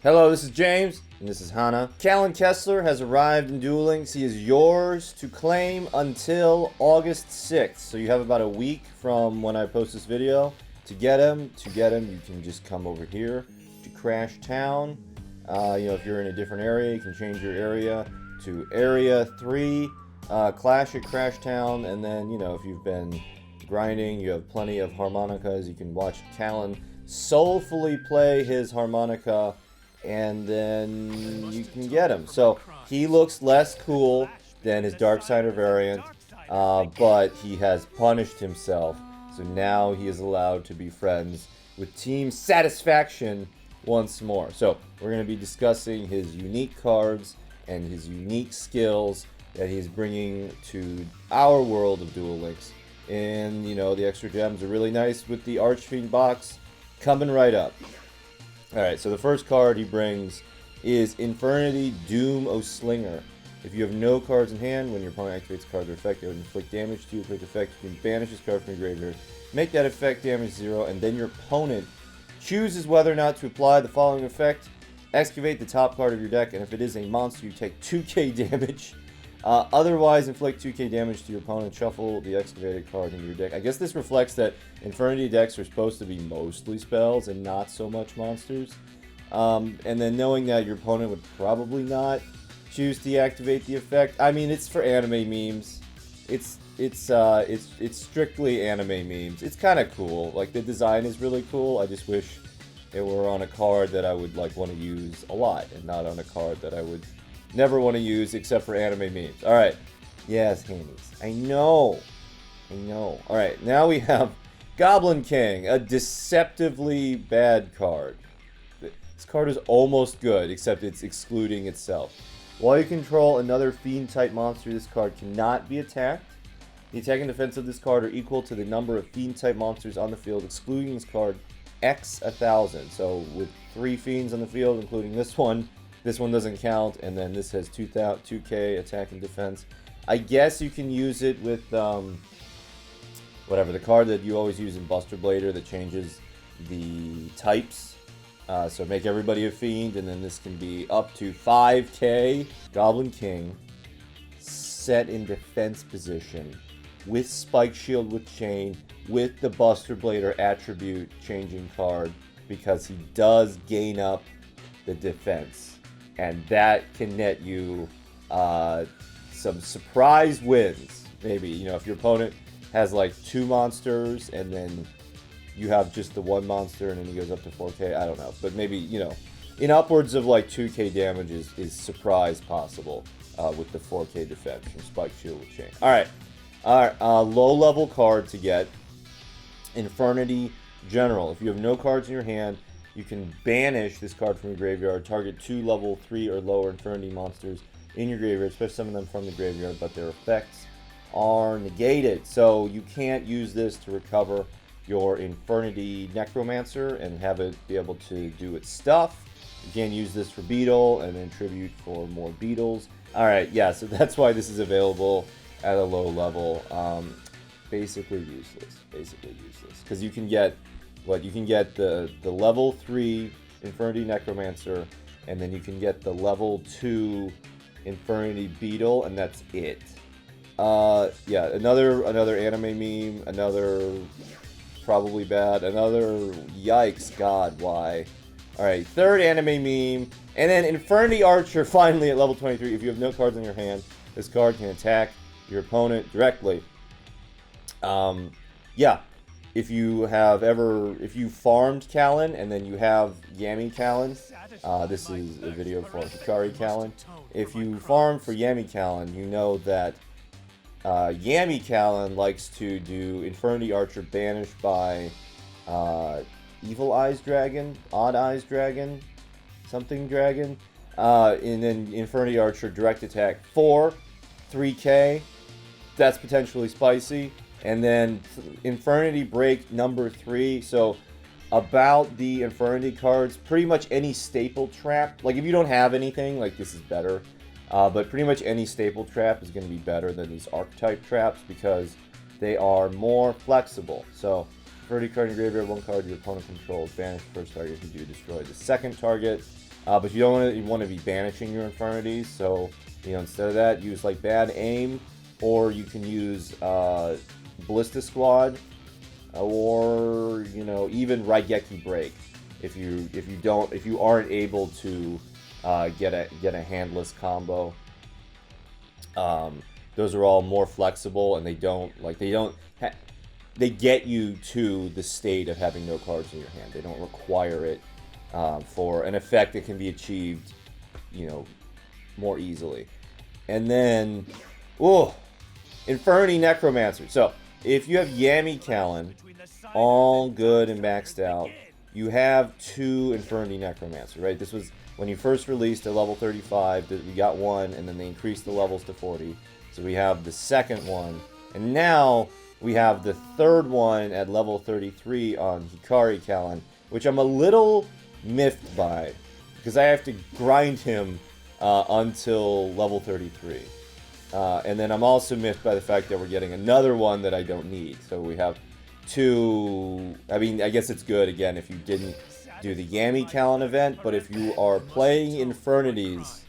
Hello, this is James, and this is Hannah. Kalin Kessler has arrived in Duel Links. He is yours to claim until August 6th. So you have about a week from when I post this video to get him. To get him, you can just come over here to Crash Town. If you're in a different area, you can change your area to Area 3, Clash at Crash Town, and then, if you've been grinding, you have plenty of harmonicas. You can watch Kalin soulfully play his harmonica, and then you can get him. So he looks less cool than his Darksider variant, but he has punished himself. So now he is allowed to be friends with Team Satisfaction once more. So we're going to be discussing his unique cards and his unique skills that he's bringing to our world of Duel Links. And, the extra gems are really nice with the Archfiend box coming right up. Alright, so the first card he brings is Infernity Doom O Slinger. If you have no cards in hand, when your opponent activates a card or effect that would inflict damage to you with effect, you can banish this card from your graveyard, make that effect damage 0, and then your opponent chooses whether or not to apply the following effect. Excavate the top card of your deck, and if it is a monster, you take 2k damage. Otherwise, inflict 2k damage to your opponent. Shuffle the excavated card into your deck. I guess this reflects that Infernity decks are supposed to be mostly spells and not so much monsters. And then knowing that your opponent would probably not choose to deactivate the effect. I mean, it's for anime memes. It's strictly anime memes. It's kind of cool. Like, the design is really cool. I just wish it were on a card that I would want to use a lot, and not on a card that I would never want to use except for anime memes. Alright. Yes, handies. I know. Alright, now we have Goblin King, a deceptively bad card. This card is almost good, except it's excluding itself. While you control another Fiend-type monster, this card cannot be attacked. The attack and defense of this card are equal to the number of Fiend-type monsters on the field, excluding this card X 1000. So with 3 Fiends on the field, including this one doesn't count, and then this has 2k attack and defense. I guess you can use it with whatever, the card that you always use in Buster Blader that changes the types. So make everybody a Fiend, and then this can be up to 5k. Goblin King, set in defense position, with Spike Shield with Chain, with the Buster Blader attribute changing card, because he does gain up the defense. And that can net you some surprise wins. Maybe, if your opponent has like 2 monsters and then you have just the 1 monster and then he goes up to 4k. I don't know. But maybe, in upwards of like 2k damage is surprise possible with the 4k defense from Spike Shield with Chain. Alright, low level card to get. Infernity General. If you have no cards in your hand, you can banish this card from your graveyard. Target 2 level 3 or lower Infernity monsters in your graveyard, especially some of them from the graveyard, but their effects are negated. So you can't use this to recover your Infernity Necromancer and have it be able to do its stuff. You can use this for Beetle and then tribute for more Beetles. Alright, yeah, so that's why this is available at a low level. Basically useless. Because you can get the level 3 Infernity Necromancer, and then you can get the level 2 Infernity Beetle, and that's it. Yeah, another anime meme, another probably bad, another yikes, god, why? Alright, third anime meme, and then Infernity Archer finally at level 23. If you have no cards in your hand, this card can attack your opponent directly. Yeah. If you farmed Kalin and then you have Yami Kalin, this is a video for Hikari Kalin. If you farm for Yami Kalin, you know that Yami Kalin likes to do Infernity Archer banished by Evil Eyes Dragon, Odd Eyes Dragon, something Dragon, and then Infernity Archer direct attack 4, 3k. That's potentially spicy. And then Infernity Break number 3. So about the Infernity cards, pretty much any staple trap, like if you don't have anything, like this is better. But pretty much any staple trap is going to be better than these archetype traps because they are more flexible. So Infernity card in your graveyard, one card your opponent controls. Banish the first target if you do destroy the second target. But you don't want to. You want to be banishing your Infernity. So instead of that, use like Bad Aim, or you can use Ballista Squad, or even Raigeki Break if you aren't able to get a handless combo. Those are all more flexible, and they get you to the state of having no cards in your hand. They don't require it for an effect that can be achieved, more easily. And then, Infernity Necromancer. So, if you have Yami Kalin, all good and maxed out, you have 2 Infernity Necromancer, right? This was when you first released at level 35, we got 1, and then they increased the levels to 40. So we have the second one, and now we have the third one at level 33 on Hikari Kalin, which I'm a little miffed by, because I have to grind him until level 33. And then I'm also miffed by the fact that we're getting another one that I don't need. So we have 2, I mean, I guess it's good, again, if you didn't do the Yami Kalin event, but if you are playing Infernities,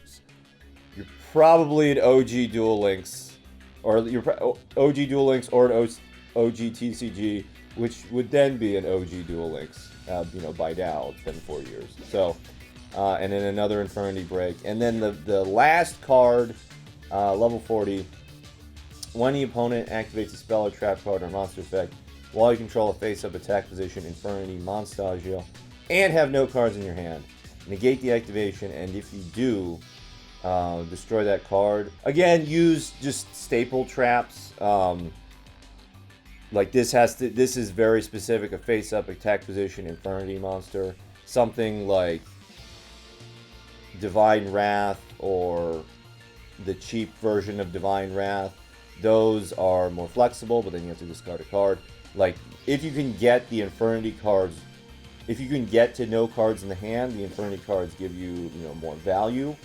you're probably an OG Duel Links, or you're OG Duel Links or an OG TCG, which would then be an OG Duel Links, by now. It's been 4 years. So, and then another Infernity Break. And then the last card, level 40, when the opponent activates a spell or trap card or monster effect, while you control a face-up attack position, Infernity Monstagio, and have no cards in your hand, negate the activation, and if you do, destroy that card. Again, use just staple traps. Like this is very specific, a face-up attack position Infernity monster. Something like Divine Wrath or the cheap version of Divine Wrath. Those are more flexible, but then you have to discard a card. Like, if you can get the Infernity cards, if you can get to no cards in the hand, the Infernity cards give you, more value,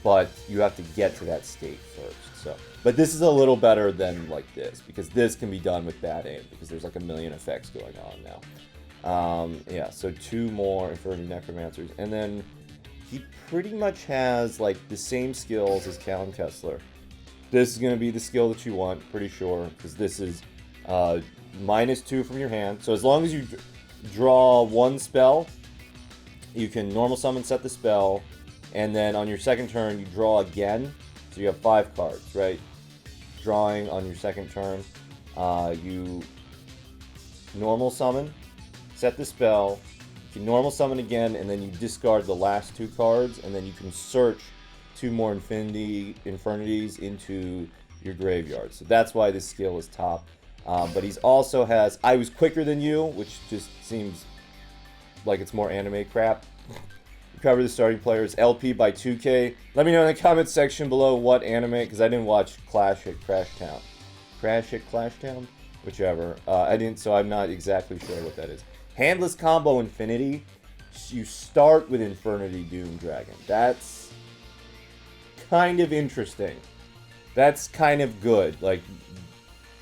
but you have to get to that state first. So, but this is a little better than like this, because this can be done with Bad Aim, because there's like a million effects going on now. Yeah, so 2 more Infernity Necromancers, and then he pretty much has like the same skills as Kalin Kessler. This is going to be the skill that you want, pretty sure, because this is -2 from your hand. So as long as you draw 1 spell, you can normal summon, set the spell, and then on your second turn you draw again. So you have 5 cards, right? Drawing on your second turn, you normal summon, set the spell, you can normal summon again, and then you discard the last 2 cards, and then you can search 2 more Infinities into your graveyard. So that's why this skill is top. But he's also has I Was Quicker Than You, which just seems like it's more anime crap. Cover the starting players, LP by 2K. Let me know in the comments section below what anime, because I didn't watch Clash at Crashtown. Crash at Clashtown? Whichever. I didn't, so I'm not exactly sure what that is. Handless Combo Infinity. You start with Infernity Doom Dragon. That's kind of interesting. That's kind of good. Like,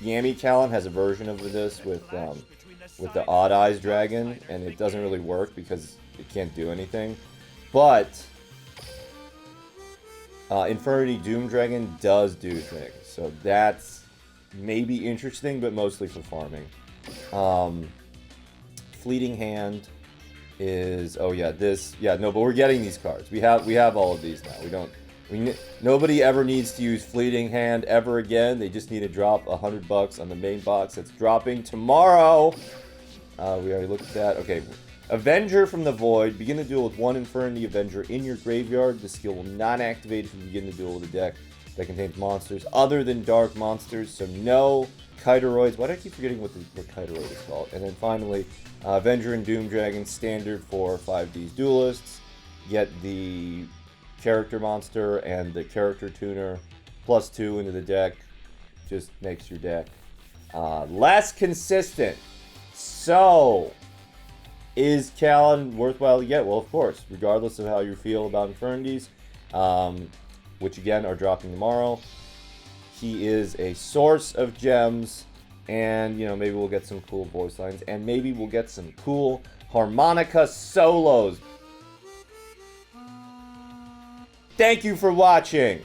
Yami Kalin has a version of this with the Odd Eyes Dragon, and it doesn't really work because it can't do anything. But Infernity Doom Dragon does do things, so that's maybe interesting, but mostly for farming. Fleeting Hand is but we're getting these cards. We have all of these now. Nobody ever needs to use Fleeting Hand ever again. They just need to drop $100 on the main box that's dropping tomorrow. We already looked at that. Okay. Avenger from the Void. Begin the duel with 1 Infernity Avenger in your graveyard. The skill will not activate if you begin the duel with a deck that contains monsters other than dark monsters. So no Kitoroids. Why do I keep forgetting what Kitoroid is called? And then finally, Avenger and Doom Dragon, standard for 5D's duelists. Get the character monster and the character tuner +2 into the deck. Just makes your deck less consistent. So, is Kalin worthwhile to get? Well, of course, regardless of how you feel about Infernities, which again are dropping tomorrow. He is a source of gems And, you know, maybe we'll get some cool voice lines. And maybe we'll get some cool harmonica solos. Thank you for watching.